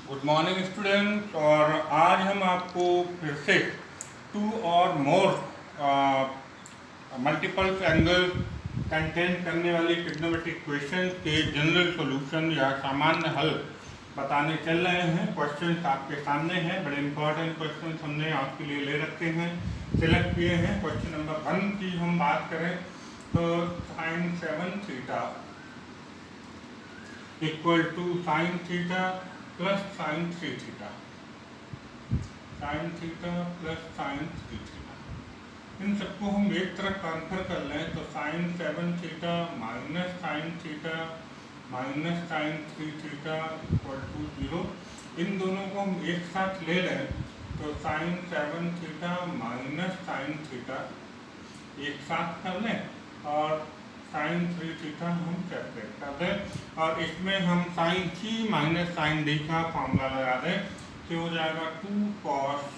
Good morning student. और आज हम आपको फिर से टू और मोर मल्टीपल एंगल कंटेंट करने वाली ट्रिग्नोमेट्रिक क्वेश्चन के जनरल सॉल्यूशन या सामान्य हल बताने चल रहे हैं। क्वेश्चन आपके सामने हैं, बड़े इंपॉर्टेंट क्वेश्चन हमने आपके लिए ले रखे हैं, सिलेक्ट किए हैं। क्वेश्चन नंबर 1 की हम बात करें तो sin 7 theta equal to sine theta plus sine 3 theta, sine theta plus sine 3 theta. इन सबको हम एक तरफ ट्रांसफर कर लें तो sine 7 theta minus sine theta minus sine 3 theta equal to 0। इन दोनों को हम एक साथ ले लें तो sine 7 theta minus sine theta एक साथ कर लें और साइन 3 थीटा हम सेपरेट कर दें और इसमें हम sine C minus sine D का फॉर्मूला लगा दें तो हो जाएगा 2 cos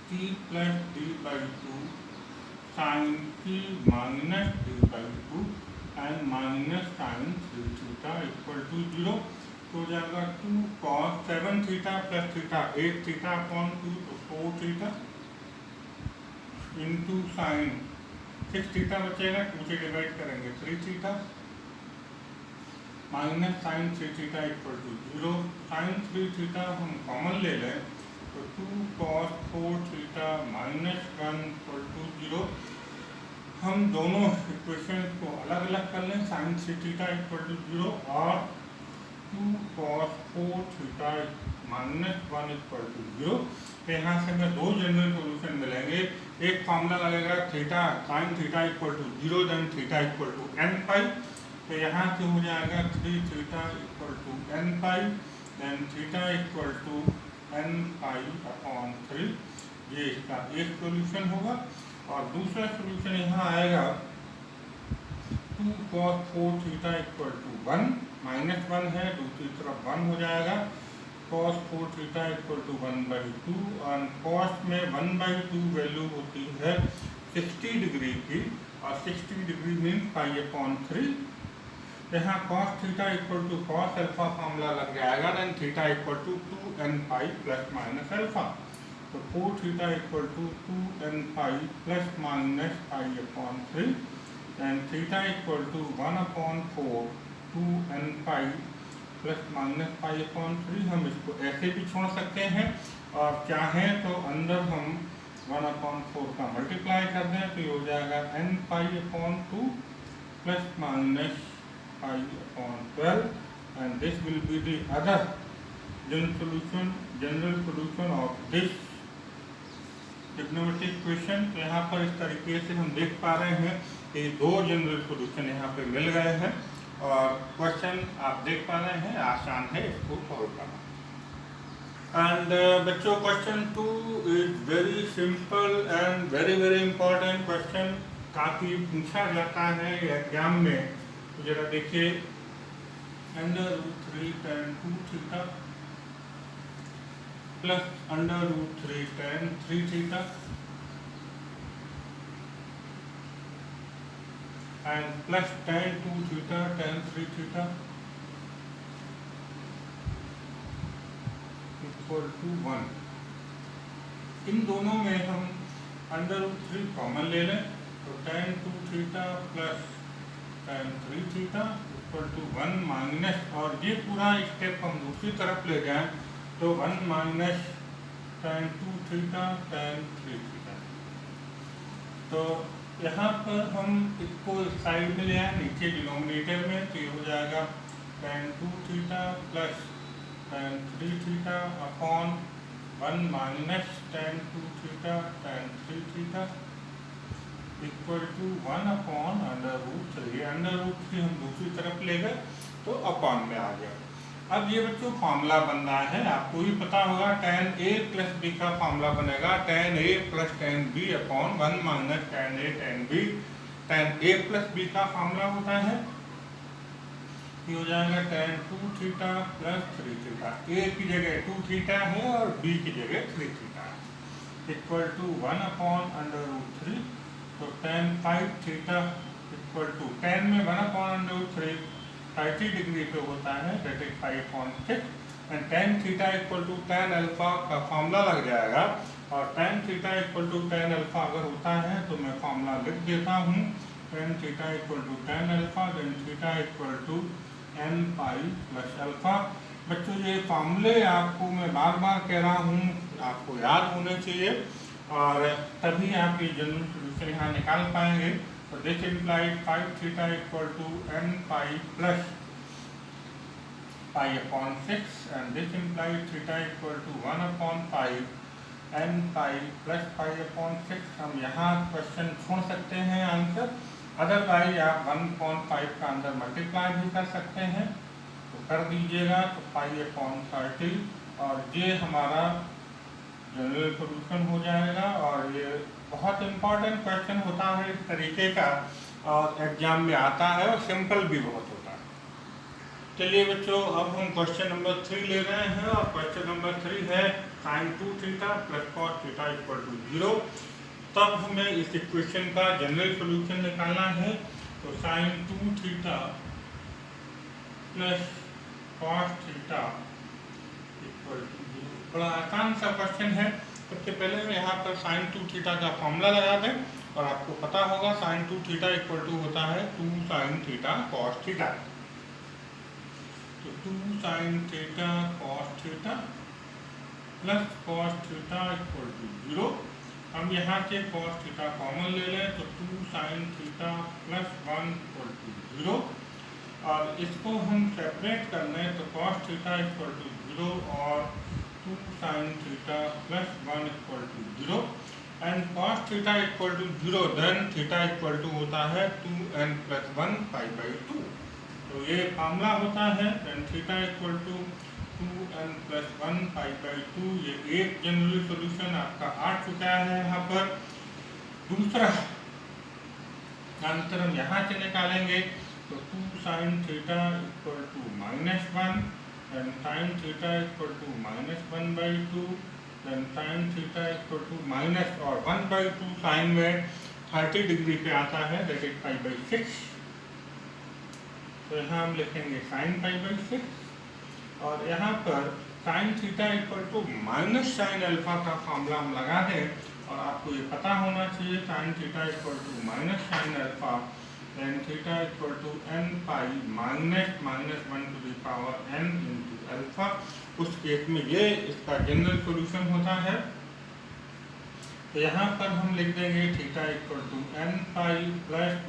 C plus D by 2 sine C minus D by 2 and minus sine 3 theta equal to 0। तो हो जाएगा 2 cos 7 theta plus theta 8 theta upon 2 तो 4 थीटा इंटू साइन 6 थीटा बचेगा, 2 से डिवाइड करेंगे 3 theta minus sine 3 theta equal to 0। Sine 3 theta हम common ले लें तो 2 cos 4 theta minus 1 equal to 0। हम दोनों इक्वेशन को अलग अलग कर लें, साइन 3 थीटा इक्वल टू 0 और 2 cos 4 theta minus 1 equal to 0। तो यहाँ से हमें दो जनरल सोल्यूशन मिलेंगे। एक फॉर्मूला लगेगा theta sine theta equal to 0 then theta equal to n pi. तो यहाँ से हो जाएगा 3 theta equal to n pi then theta equal to n pi upon 3। ये इसका एक सोल्यूशन होगा और दूसरा सोल्यूशन यहाँ आएगा 2 cos 4 theta equal to 1 minus 1 है, दूसरी तरफ 1 हो जाएगा। cos 4 थीटा इक्वल टू 1/2 और cos में 1/2 वैल्यू होती है 60 डिग्री की और 60 डिग्री मीन पाई अपॉन 3। यहाँ cos theta equal to cos alpha formula लग जाएगा then theta equal to 2n pi plus minus alpha. तो 4 theta equal to 2n pi plus minus pi upon 3 and theta equal to 1 upon 4 2n pi plus minus pi upon 3। हम इसको ऐसे भी छोड़ सकते हैं और चाहें तो अंदर हम 1 अपॉन 4 का मल्टीप्लाई कर दें तो ये हो जाएगा n pi upon 2 plus minus pi upon 12 and this will be the other general solution of this trigonometric question. तो यहाँ पर इस तरीके से हम देख पा रहे हैं कि दो जनरल सोल्यूशन यहाँ पे मिल गए हैं और क्वेश्चन आप देख पा रहे हैं आसान है इसको सॉल्व करना। एंड बच्चों question 2 is very simple and very important question, काफ़ी पूछा जाता है एग्जाम में। तो जरा देखिए, √3 tan 2 theta plus √3 tan 3 theta and plus tan 2 theta tan 3 theta equal to 1। इन दोनों में हम √3 कॉमन ले लें तो tan 2 theta plus tan 3 theta equal to 1 minus, और ये पूरा स्टेप हम दूसरी तरफ ले जाएं तो 1 minus tan 2 theta tan 3 theta. तो यहाँ पर हम इसको साइड में ले आए नीचे डिनोमिनेटर में तो ये हो जाएगा tan 2 theta plus tan 3 theta upon 1 minus tan 2 theta tan 3 theta equal to 1 upon √3। √3 हम दूसरी तरफ ले गए तो अपॉन में आ गया। अब ये बच्चों फॉर्मूला बन रहा है, आपको भी पता होगा tan a प्लस b का फॉर्मूला बनेगा tan a plus tan b upon 1 minus tan a tan b। tan a plus b का फॉर्मूला होता है, ये हो जाएगा tan 2 theta plus 3 theta. a की जगह 2 थीटा है और b की जगह 3 थीटा है इक्वल टू 1 अपॉन √3। तो tan 5 theta equal to tan में 1 अपॉन √3 30 डिग्री पे होता है, that is 5/6 and tan theta equal to tan alpha का फॉर्मूला लग जाएगा। और tan theta equal to tan alpha अगर होता है तो मैं फॉर्मूला लिख देता हूँ। Tan theta equal to tan alpha, then theta equal to n pi plus alpha. बच्चों ये फार्मूले आपको मैं बार बार कह रहा हूँ, आपको याद होने चाहिए और तभी आप ये जनरल सोल्यूशन यहाँ निकाल पाएंगे। तो this implies 5 theta equal to n pi plus pi upon 6 and this implies theta equal to 1 upon pi n pi plus pi upon 6। हम यहाँ क्वेश्चन छोड़ सकते हैं आंसर, अदरवाइज आप 1/5 का अंदर मल्टीप्लाई भी कर सकते हैं तो कर दीजिएगा। तो पाई अपॉन 30 और ये हमारा जनरल सोल्यूशन हो जाएगा। और ये बहुत इम्पॉर्टेंट क्वेश्चन होता है इस तरीके का और एग्जाम में आता है और सिंपल भी बहुत होता है। चलिए बच्चों अब हम क्वेश्चन नंबर 3 ले रहे हैं और क्वेश्चन नंबर 3 है sin 2 theta plus cos theta equal to 0। तब हमें इस इक्वेशन का जनरल सोल्यूशन निकालना है। तो sin 2 theta plus cos theta equal to 0, बड़ा आसान सा क्वेश्चन है। सबसे पहले मैं यहाँ पर sin 2 थीटा का फॉर्मूला लगा दें और आपको पता होगा sin 2 थीटा इक्वल टू होता है 2 sin थीटा cos थीटा। तो 2 sin theta cos theta plus cos theta equal to 0। हम यहाँ से cos थीटा कॉमन ले लें तो 2 sin theta plus 1 equal to 0 और इसको हम सेपरेट कर लें तो cos थीटा इक्वल टू 0 और 2 sin theta plus 1 equal to 0 and cos theta equal to 0 then theta equal to होता है 2n प्लस 1 पाई बाई 2। तो ये फार्मूला होता है then theta equal to 2n plus 1 pi by 2। ये एक general solution आपका आ चुका है यहाँ पर। दूसरा आंसर हम यहाँ से निकालेंगे तो 2 sin theta equal to -1 and sin theta equal to -1 by 2 then sin theta equal to minus और 1 बाई 2 साइन में 30 डिग्री पे आता है दैट इज पाई बाई 6। तो यहाँ हम लिखेंगे sin पाई बाई 6 और यहाँ पर sin theta equal to minus sine alpha का फॉर्मूला हम लगा दें और आपको ये पता होना चाहिए sin theta equal to minus sine alpha and theta equal to n pi minus -1 to the power n into alpha. उस केस में ये इसका जनरल सॉल्यूशन होता है। तो यहाँ पर हम लिख देंगे theta equal to n pi plus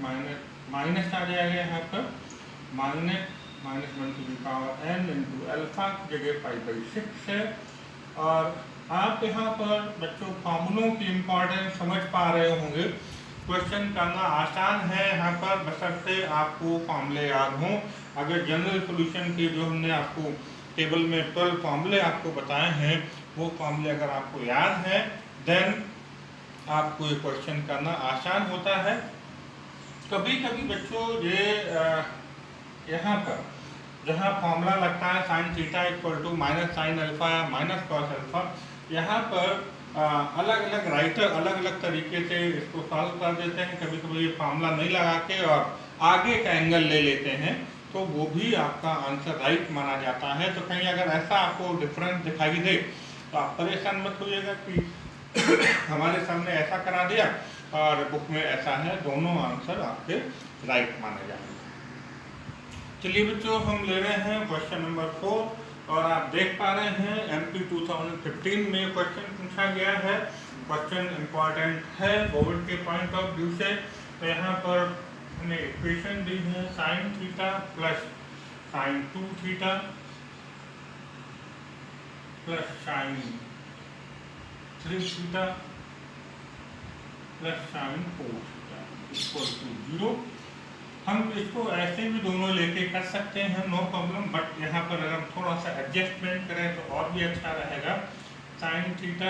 minus आ जाएगा यहाँ पर -1 to the power n into alpha की जगह पाई बाई 6 है। और आप यहाँ पर बच्चों फार्मूलों की इम्पोर्टेंस समझ पा रहे होंगे। क्वेश्चन करना आसान है यहाँ पर बशर्ते आपको फार्मूले याद हों। अगर जनरल सॉल्यूशन के जो हमने आपको टेबल में 12 फार्मूले आपको बताए हैं वो फार्मूले अगर आपको याद है देन आपको ये क्वेश्चन करना आसान होता है। कभी कभी बच्चों ये यहाँ पर जहाँ फॉर्मूला लगता है sine theta equal to minus sine alpha या माइनस कॉस अल्फा, यहाँ पर अलग अलग राइटर अलग अलग तरीके से इसको सॉल्व कर देते हैं। कभी कभी ये फार्मूला नहीं लगा के और आगे का एंगल ले लेते हैं तो वो भी आपका आंसर राइट माना जाता है। तो कहीं अगर ऐसा आपको डिफरेंस दिखाई दे तो आप परेशान मत होइएगा कि हमारे सामने ऐसा करा दिया और बुक में ऐसा है, दोनों आंसर आपके राइट माने जाएंगे। चलिए बच्चों हम ले रहे हैं क्वेश्चन नंबर 4 और आप देख पा रहे हैं MP 2015 में क्वेश्चन पूछा गया है। क्वेश्चन इम्पॉर्टेंट है बोर्ड के पॉइंट ऑफ व्यू से। तो यहाँ पर हमें इक्वेशन दी है sine theta plus sine 2 theta plus sine 3 theta plus sine 4 theta equal to 0। हम इसको ऐसे भी दोनों लेके कर सकते हैं, नो प्रॉब्लम, बट यहाँ पर अगर हम थोड़ा सा एडजस्टमेंट करें तो और भी अच्छा रहेगा। साइन थीटा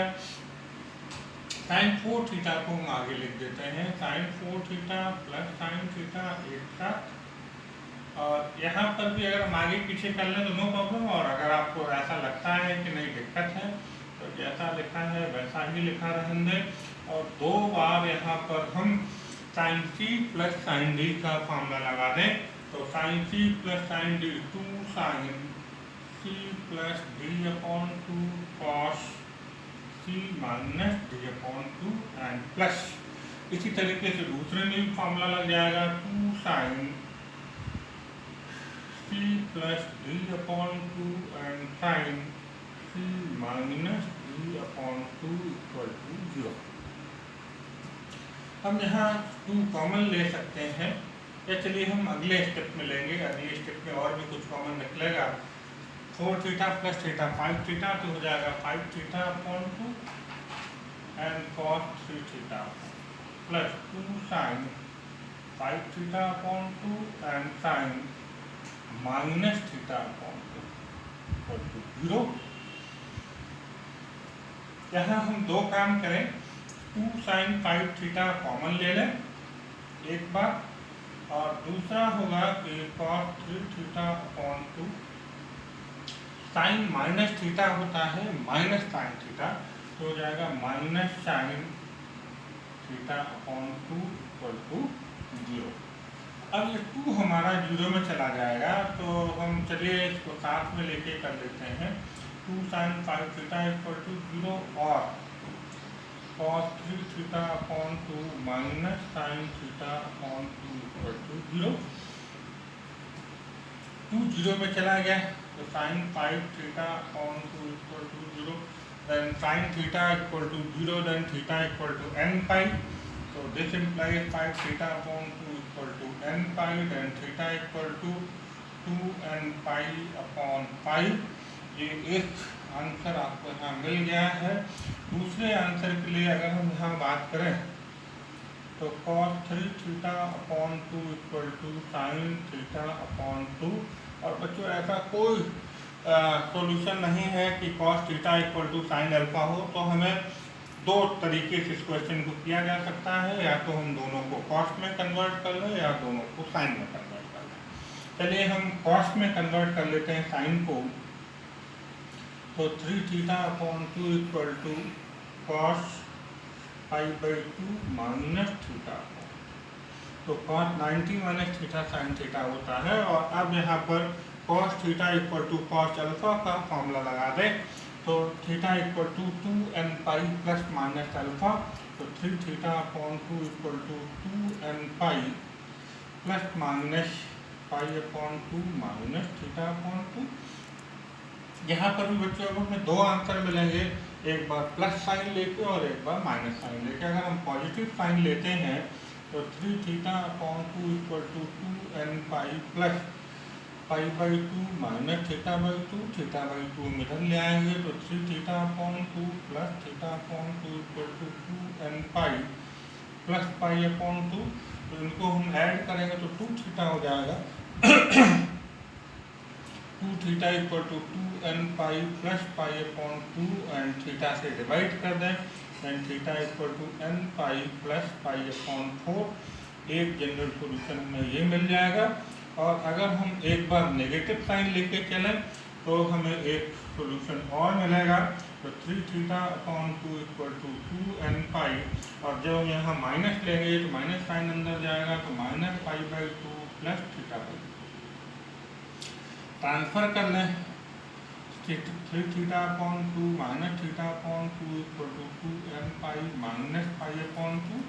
साइन 4 थीटा को हम आगे लिख देते हैं sine 4 theta plus sine theta एक साथ। और यहाँ पर भी अगर हम आगे पीछे कर लें तो नो प्रॉब्लम, और अगर आपको ऐसा लगता है कि नहीं दिक्कत है तो जैसा लिखा है वैसा ही लिखा रहेंगे। और 2 बार यहाँ पर हम sine C plus sine D का फॉर्मूला लगा दें तो sine C plus sine D 2 sine C plus D upon two cos C minus D upon two and plus इसी तरीके से दूसरे में भी फॉर्मूला लग जाएगा 2 sine C plus D upon two and sine C minus D upon two equal to 0। हम यहाँ 2 कॉमन ले सकते हैं या चलिए हम अगले स्टेप में लेंगे। अगले स्टेप में और भी कुछ कॉमन निकलेगा। 4 थीटा प्लस थीटा 5 थीटा तो हो जाएगा 5 theta upon 2 and cos 3 theta plus 2 sine 5 theta upon 2 and sine minus theta upon 2 equal to 0। यहाँ हम 2 काम करें। 2 साइन 5 थीटा कॉमन ले लें एक बार, और दूसरा होगा कि cos 3 theta upon 2 sine minus theta होता है माइनस साइन थीटा तो हो जाएगा minus sine theta upon 2 equal to 0। अब ये 2 हमारा 0 में चला जाएगा तो हम चलिए इसको साथ में लेके कर लेते हैं। 2 साइन 5 थीटा इक्वल टू 0 और cos 3 theta upon 2 minus sine theta upon 2 equal to 0। 2 0 में चला गया तो sine 5 theta upon 2 equal to 0, then sine theta equal to 0, then theta equal to n pi. So this implies 5 theta upon 2 equal to n pi, then theta equal to 2n pi upon pi। ये एक answer आपको यहाँ मिल गया है। दूसरे answer के लिए अगर हम यहाँ बात करें तो cos 3 theta upon 2 equal to sine theta upon 2। और बच्चों ऐसा कोई सॉल्यूशन नहीं है कि cos theta equal to sine alpha हो, तो हमें 2 तरीके से इस क्वेश्चन को किया जा सकता है। या तो हम दोनों को कॉस में कन्वर्ट कर लें या दोनों को साइन में कन्वर्ट कर लें। चलिए हम कॉस में कन्वर्ट कर लेते हैं साइन को। तो 3 theta upon 2 equal to cos pi by 2 minus theta. तो cos 90 minus theta sine theta होता है। और अब यहाँ पर cos theta equal to cos alpha का फॉर्मूला लगा दें तो theta equal to 2n pi plus minus alpha. तो 3 theta upon 2 equal to 2n pi plus minus pi upon 2 minus theta upon 2। यहाँ पर भी बच्चों को हमें 2 आंसर मिलेंगे, एक बार प्लस साइन लेके और एक बार माइनस साइन लेके। अगर हम पॉजिटिव साइन लेते हैं तो 3 theta upon 2 equal to 2n pi plus pi by 2 minus theta by 2, theta by 2 इधर ले आएंगे तो 3 theta upon 2 plus theta upon 2 equal to 2n pi plus pi upon 2। तो इनको हम ऐड करेंगे तो 2 थीटा हो जाएगा। 2 theta equal to 2n pi plus pi upon 2 and theta से डिवाइड कर दें and theta equal to n pi plus pi upon 4। एक जनरल सॉल्यूशन हमें ये मिल जाएगा। और अगर हम एक बार नेगेटिव साइन लेके चलें तो हमें एक सॉल्यूशन और मिलेगा। तो 3 theta upon 2 equal to 2n pi, और जब हम यहाँ माइनस लेंगे तो माइनस साइन अंदर जाएगा तो minus pi by 2 plus theta by 2। Transfer कर लें 3 theta upon 2 minus theta upon 2 equal to 2n pi minus pi upon 2।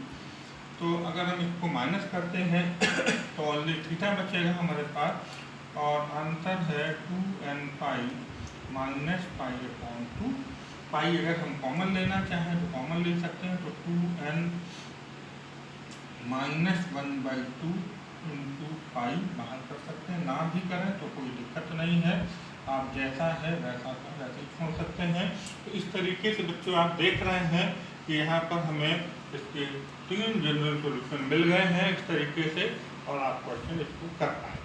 तो अगर हम इसको माइनस करते हैं तो ओनली थीटा बचेगा हमारे पास, और आंसर है 2n pi minus pi upon 2। पाई अगर हम कॉमन लेना चाहें तो कॉमन ले सकते हैं, तो 2n माइनस 1/2 इंटू पाई बाहर कर सकते हैं। ना भी करें तो कोई दिक्कत नहीं है, आप जैसा है वैसा का वैसे छोड़ सकते हैं। तो इस तरीके से बच्चों आप देख रहे हैं कि यहाँ पर हमें इसके 3 जनरल सॉल्यूशन मिल गए हैं इस तरीके से, और आप क्वेश्चन इसको कर पाए।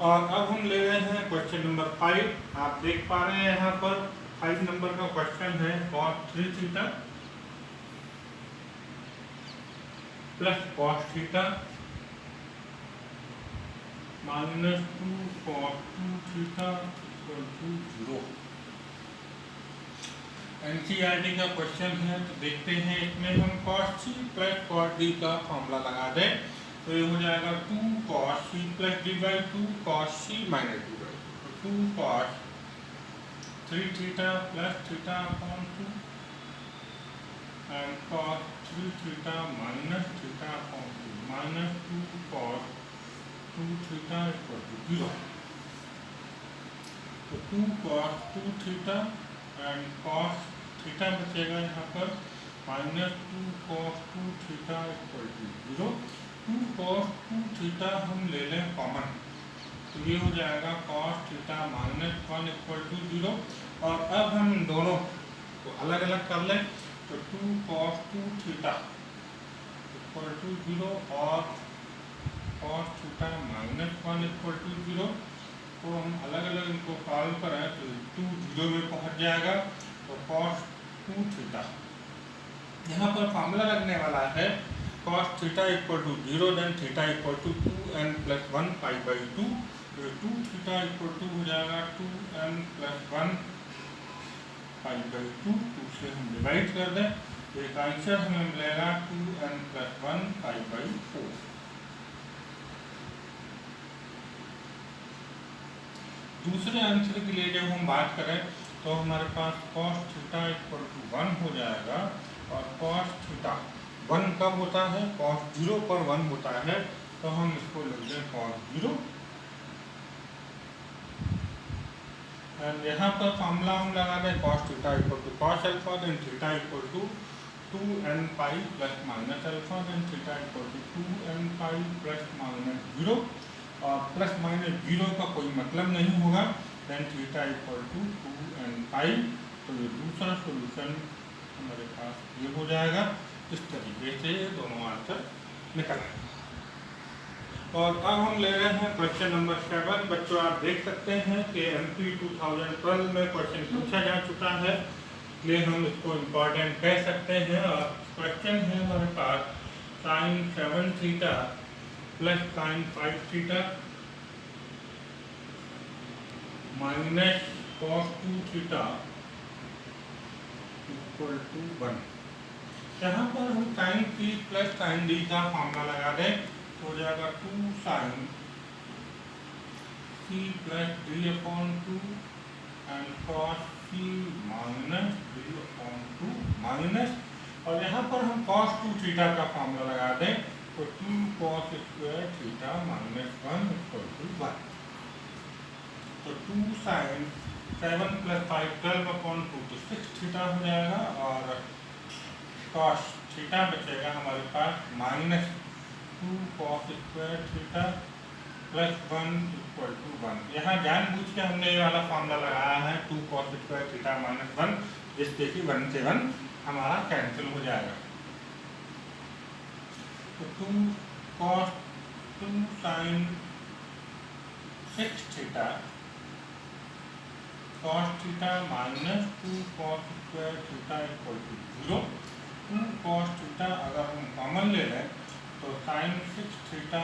और अब हम ले रहे हैं क्वेश्चन नंबर 5। आप देख पा रहे हैं यहाँ पर 5 नंबर का क्वेश्चन है cos 3 theta plus cos theta minus 2 cos 2 theta equal to 0। NCERT का क्वेश्चन है, तो देखते हैं इसमें हम cos c plus cos d का फॉर्मूला लगा दें तो ये हो जाएगा 2 cos c plus d by 2 cos c minus d by 2। तो 2 cos 3 theta plus theta upon 2 and cos 3 theta minus theta upon 2 minus 2 cos 2 theta equal to 0. तो 2 cos 2 theta and cos theta बचेगा यहाँ पर minus 2 cos 2 theta equal to 0. 2 cos 2 theta हम ले लें common, तो ये हो जाएगा cos theta minus 1 equal to 0. और अब हम दोनों को अलग अलग कर लें, तो 2 cos 2 theta equal to 0 और cos theta minus 1 equal to 0. तो हम अलग अलग इनको सॉल्व करें तो 2 0 में पहुंच जाएगा. तो cos 2 थीटा यहाँ पर फॉर्मूला लगने वाला है cos theta equal to 0 then theta equal to 2n plus 1 pi by 2. तो 2 थीटा इक्वल टू हो जाएगा 2n प्लस 1 पाई बाई 2. 2 से हम डिवाइड कर दें तो एक आंसर हमें मिलेगा 2n प्लस 1 पाई बाई 4. दूसरे आंसर के लिए जब हम बात करें तो हमारे पास cos थीटा इक्वल टू 1 हो जाएगा. और cos थीटा 1 कब होता है? cos 0 पर 1 होता है. तो हम इसको लिख दें cos 0. एंड यहाँ पर फॉर्मूला हम लगा दें cos theta equal to cos alpha then theta equal to 2n pi plus minus alpha then theta equal to 2n pi plus minus 0. और प्लस माइनस 0 का कोई मतलब नहीं होगा. Then theta equal to 2n pi. तो ये दूसरा solution हमारे पास ये हो जाएगा. इस तरीके से दोनों आंसर निकल आए. और अब हम ले रहे हैं क्वेश्चन नंबर 7. बच्चों आप देख सकते हैं कि MP 2012 में क्वेश्चन पूछा जा चुका है, इसलिए हम इसको इम्पोर्टेंट कह सकते हैं. और क्वेश्चन है हमारे पास sin 7 theta plus sin 5 theta minus cos 2 theta equal to 1. यहाँ पर हम sin c plus sin d का फॉर्मूला लगा दें तो हो जाएगा 2 sin c plus d upon 2 and cos c minus d upon 2 minus. और यहाँ पर हम cos 2 थीटा का फॉर्मूला लगा दें तो 2 cos square theta minus 1 equal to 1. तो 2 sin 7 प्लस 5 12 अपॉन 2 तो 6 थीटा हो जाएगा. और cos थीटा बचेगा हमारे पास minus 2 cos square theta plus 1 equal to 1. यहाँ जानबूझ के हमने ये वाला फॉर्मूला लगाया है 2 cos स्क्वायर थीटा माइनस 1, जिससे कि 1 से 1 हमारा कैंसिल हो जाएगा. तो 2 cos 2 sin 6 theta cos theta minus 2 cos square theta equal to 0. 2 cos theta अगर हम कॉमन ले लें तो sin 6 theta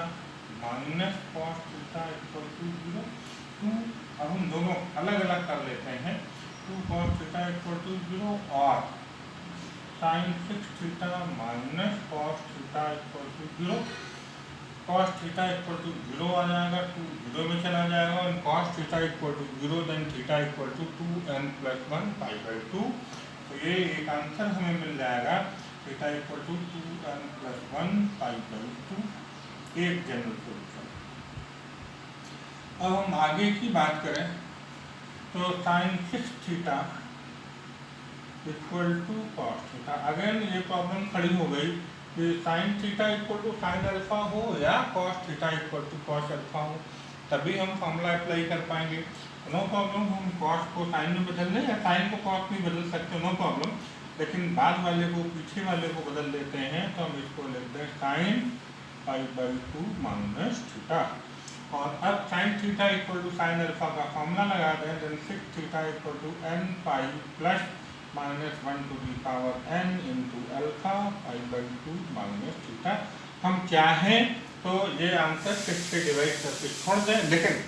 minus cos theta equal to 0. 2 अब हम दोनों अलग अलग कर लेते हैं. 2 cos थीटा इक्वल टू 0 और sin 6 theta minus cos theta equal to 0. cos theta equal to 0 आ जाएगा, 2 0 में चला जाएगा. और cos theta equal to 0 then theta equal to 2n plus 1 pi by 2. तो ये एक आंसर हमें मिल जाएगा theta equal to 2n plus 1 pi by 2, एक जनरल सोल्यूशन. अब हम आगे की बात करें तो sin 6 theta equal to cos theta. Again ये प्रॉब्लम खड़ी हो गई कि sin theta equal to sin alpha हो या cos theta equal to cos alpha हो, तभी हम फॉर्मूला अप्लाई कर पाएंगे. नो प्रॉब्लम, हम cos को sin में बदल लें या sin को cos में बदल सकते हो, नो प्रॉब्लम. लेकिन बाद वाले को पीछे वाले को बदल देते हैं तो हम इसको लिखते हैं sin pi by 2 minus theta. और अब sin theta equal to sin alpha का फॉर्मूला लगा दें then 6 theta equal to n pi plus minus 1 to the power n into alpha pi by 2 minus theta. हम चाहें तो ये आंसर 6 से डिवाइड करके छोड़ दें, लेकिन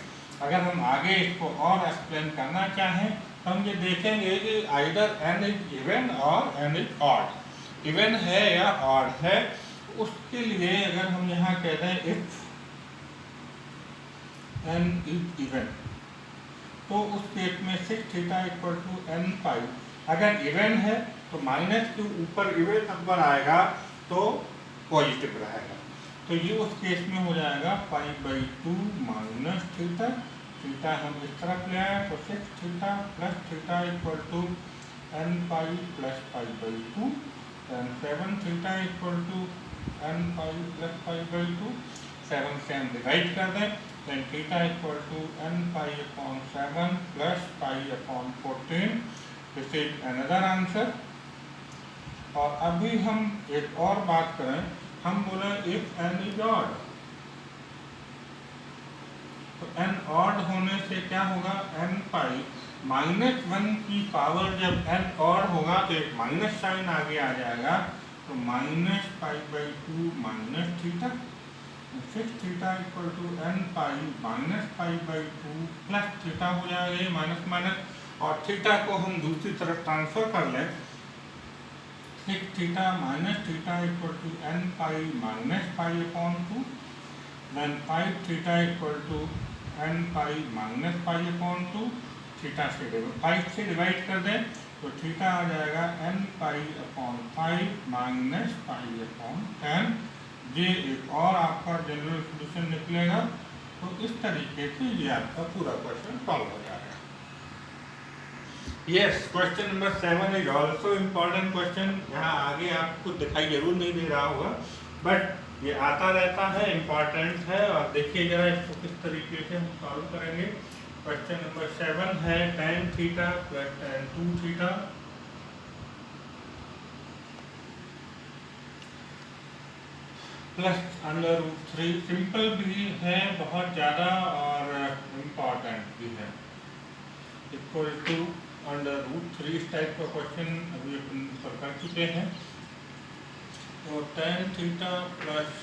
अगर हम आगे इसको और एक्सप्लेन करना चाहें तो हम ये देखेंगे कि आइदर n इज इवन और n इज ऑड. इवन है या ऑड है, उसके लिए अगर हम यहाँ कह दें इफ n इज इवन तो उस केस में six theta equal to n pi, अगर इवन है तो माइनस के ऊपर इवन नंबर आएगा तो पॉजिटिव रहेगा। तो ये उस केस में हो जाएगा pi by two minus theta, theta हम इस तरफ ले आए तो six theta plus theta equal to n pi plus pi by two, and seven theta equal to n pi plus pi by two, seven से हम डिवाइड कर दें, then theta equal to n pi upon 7 plus pi upon 14. This is another answer. और अभी हम एक और बात करें, हम बोले if n is odd, तो n odd होने से क्या होगा, n पाई माइनस वन की पावर जब n odd होगा तो एक माइनस साइन आगे आ जाएगा, तो minus pi by two minus theta, six theta equal to n pi minus pi by two plus theta हो जाएगा ये माइनस माइनस, और थीटा को हम दूसरी तरफ ट्रांसफर कर लें, six theta minus theta equal to n pi minus pi upon two, then five theta equal to n pi minus pi upon two, theta से फाइव से डिवाइड कर दें तो थीटा आ जाएगा n pi upon five minus pi upon ten. ये एक और आपका जनरल सॉल्यूशन निकलेगा। तो इस तरीके से ये आपका पूरा क्वेश्चन सॉल्व हो जाएगा। Yes, question number 7 is also important question. यहाँ आगे आपको दिखाई जरूर नहीं दे रहा होगा, बट ये आता रहता है, इम्पॉर्टेंट है। और देखिए जरा इसको किस तरीके से हम सॉल्व करेंगे। क्वेश्चन नंबर 7 है tan theta plus tan 2 theta plus under root 3। Simple भी है बहुत ज़्यादा और इम्पॉर्टेंट भी है। इक्वल टू अंडर रूट 3, इस टाइप का क्वेश्चन अभी अपन सॉल्व कर चुके हैं। तो tan theta plus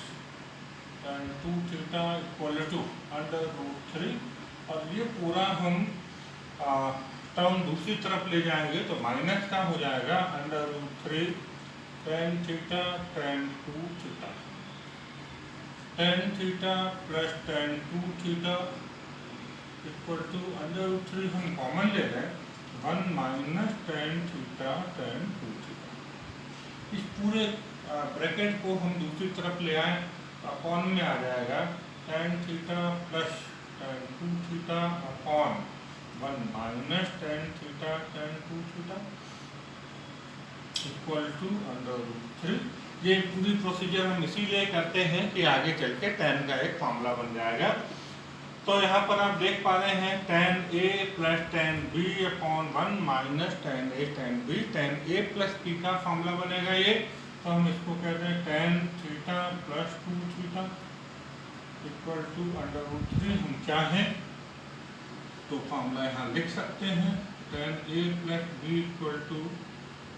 tan 2 theta equal to under root 3, और ये पूरा हम टर्म दूसरी तरफ ले जाएंगे तो माइनस का हो जाएगा under root 3 tan theta tan 2 theta, tan theta plus tan 2 theta equal to under root 3 हम कॉमन ले रहे हैं 1 minus tan theta tan 2 theta. इस पूरे ब्रैकेट को हम दूसरी तरफ ले आए तो अपॉन में आ जाएगा tan theta plus tan 2 theta upon 1 minus tan theta tan 2 theta equal to under root 3। ये पूरी प्रोसीजर हम इसीलिए करते हैं कि आगे चल के tan का एक फॉर्मूला बन जाएगा। तो यहाँ पर आप देख पा रहे हैं tan a plus tan b upon 1 minus tan a tan b, tan a plus b का फॉर्मूला बनेगा ये। तो हम इसको कहते हैं tan theta plus 2 theta equal to under root 3। हम चाहें तो फॉर्मूला यहाँ लिख सकते हैं tan a plus b equal to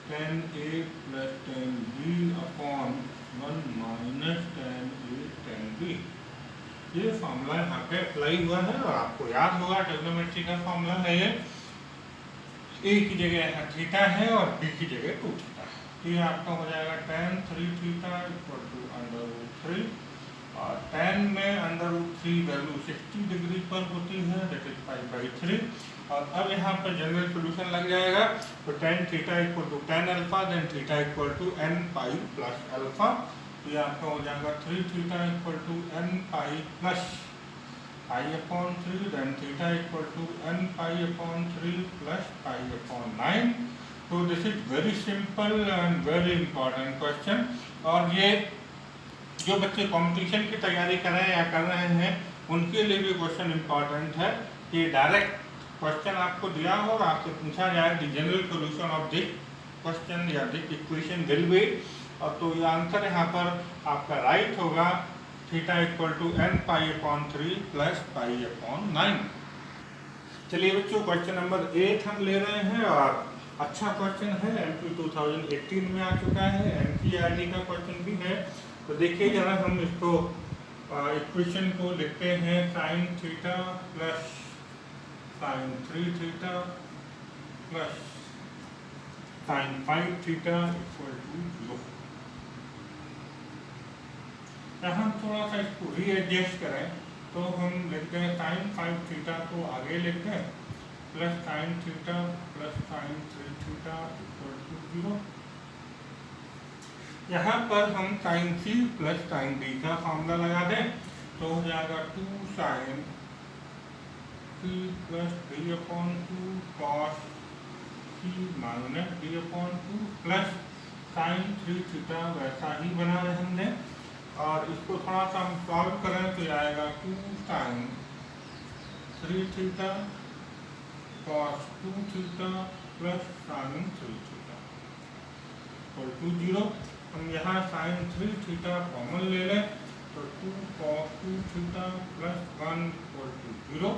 tan a plus tan b upon 1 minus tan a tan b। ये फॉर्मूला यहाँ पे अप्लाई हुआ है और आपको याद होगा ट्रिग्नोमेट्री का फॉर्मूला है ये। a की जगह थीटा है और b की जगह 2 थीटा। तो ये आपका हो जाएगा tan 3 theta equal to under root 3, और tan में अंडर रूट 3 वैल्यू 60 डिग्री पर होती है, दैट इज पाई बाई 3। और अब यहाँ पर जनरल सोल्यूशन लग जाएगा। तो tan theta equal to tan alpha, then theta equal to n pi plus alpha. तो ये आपका हो जाएगा 3 theta equal to n pi plus pi upon 3, देन theta equal to n pi upon 3 plus pi upon 9। तो this is very simple and very important question. और ये जो बच्चे कंपटीशन की तैयारी कर रहे हैं या कर रहे हैं उनके लिए भी क्वेश्चन इंपॉर्टेंट है कि डायरेक्ट क्वेश्चन आपको दिया हो और आपसे पूछा जाए the general solution of this question या दिस इक्वेशन विल बी, और तो ये आंसर यहाँ पर आपका राइट होगा theta equal to n pi upon 3 plus pi upon 9। चलिए बच्चों, क्वेश्चन नंबर 8 हम ले रहे हैं और अच्छा क्वेश्चन है, MP 2018 में आ चुका है, NCERT का क्वेश्चन भी है। तो देखिए जरा हम इसको इक्वेशन को लिखते हैं sine theta plus sine 3 theta plus sine 5 theta equal to 0। हम थोड़ा सा इसको रीएडजस्ट करें तो हम लिखते हैं साइन 5 थीटा को आगे लिखते हैं plus sine theta plus sine 3 theta equal to 0। यहाँ पर हम sine C plus sine D का फॉर्मूला लगा दें तो हो जाएगा 2 sine C plus D upon 2 cos C minus D upon 2 plus sine 3 theta वैसा ही बना है हमने। और इसको थोड़ा सा हम सॉल्व करें तो आएगा 2 sine 3 theta cos 2 theta plus sine 3 theta equal to 0। हम यहाँ साइन 3 थीटा कॉमन ले लें तो 2 cos 2 theta plus 1 equal to 0।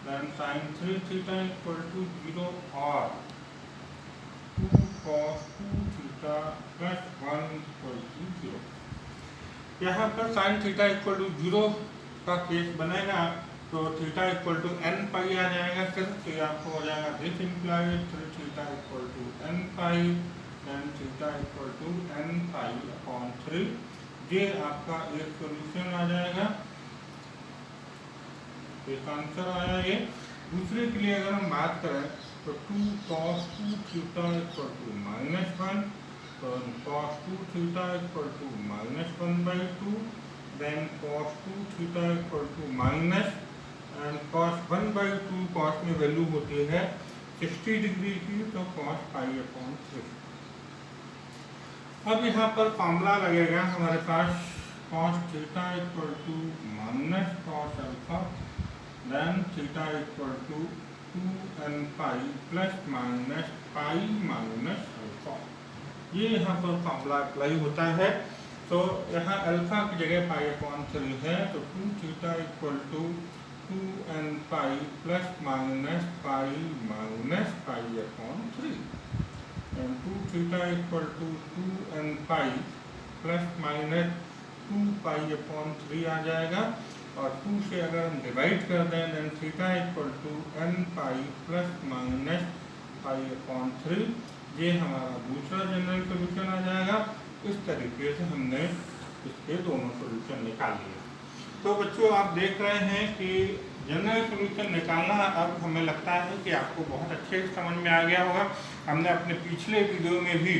Then sine 3 theta equal to 0 और 2 cos 2 theta plus 1 equal to 0। यहाँ पर साइन थीटा इक्वल टू 0 का case बनेगा तो theta equal to n pi आ जाएगा सिर्फ, तो आपको हो जाएगा this implies 3 theta equal to n pi then theta equal to n pi upon 3। ये आपका एक सॉल्यूशन आ जाएगा, एक आंसर आया ये। दूसरे के लिए अगर हम बात करें तो 2 cos 2 थीटा इक्वल टू -1 तो cos 2 theta equal to -1/2 then cos 2 theta equal to minus and cos 1/2 cos में वैल्यू होती है 60 डिग्री की तो cos पाई अपॉन 3। अब यहाँ पर फॉर्मूला लगेगा हमारे पास cos theta equal to minus cos alpha then theta equal to 2n pi plus minus pi minus alpha. ये यहाँ पर फॉर्मूला अप्लाई होता है। तो यहाँ अल्फा की जगह पाई अपॉन 3 है तो 2 theta equal to 2n pi plus minus pi upon 3 and 2 theta equal to 2n pi plus minus 2 pi upon 3 आ जाएगा। और 2 से अगर हम डिवाइड कर दें then theta equal to n pi plus minus pi upon 3। ये हमारा दूसरा जनरल सोल्यूशन आ जाएगा। इस तरीके से हमने इसके दोनों सोल्यूशन निकाल लिए। तो बच्चों आप देख रहे हैं कि जनरल सोल्यूशन निकालना अब हमें लगता है कि आपको बहुत अच्छे से समझ में आ गया होगा। हमने अपने पिछले वीडियो में भी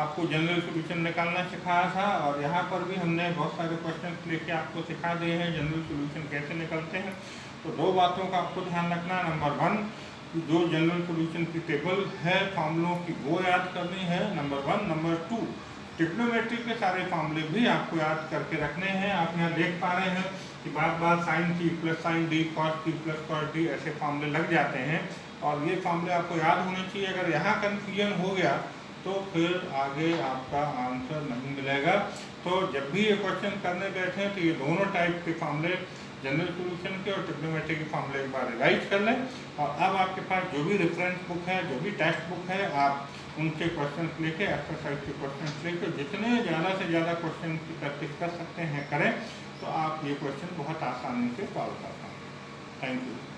आपको जनरल सोल्यूशन निकालना सिखाया था और यहाँ पर भी हमने बहुत सारे क्वेश्चन लेके आपको सिखा दिए हैं जनरल सोल्यूशन कैसे निकलते हैं। तो 2 बातों का आपको ध्यान रखना है। नंबर 1 जो जनरल सोल्यूशन की टेबल है फॉर्मूलों की वो याद करनी है, नंबर 1। नंबर 2 ट्रिग्नोमेट्री के सारे फॉर्मूले भी आपको याद करके रखने हैं। आप यहाँ देख पा रहे हैं कि बार sine T plus sine D cos T plus cos D ऐसे फॉर्मूले लग जाते हैं और ये फॉर्मूले आपको याद होने चाहिए। अगर यहाँ कन्फ्यूजन हो गया तो फिर आगे आपका आंसर नहीं मिलेगा। तो जब भी ये क्वेश्चन करने बैठे तो ये दोनों टाइप के फॉर्मूले जनरल सोल्यूशन के और ट्रिग्नोमेट्री के फॉर्मूले एक बार रिवाइज कर लें। और अब आपके पास जो भी रेफरेंस बुक है, जो भी टेक्स्ट बुक है, आप उनके क्वेश्चन लेके एक्सरसाइज के क्वेश्चन लेके जितने ज़्यादा से ज़्यादा क्वेश्चन की प्रैक्टिस कर सकते हैं करें, तो आप ये क्वेश्चन बहुत आसानी से सॉल्व कर पाएंगे। Thank you.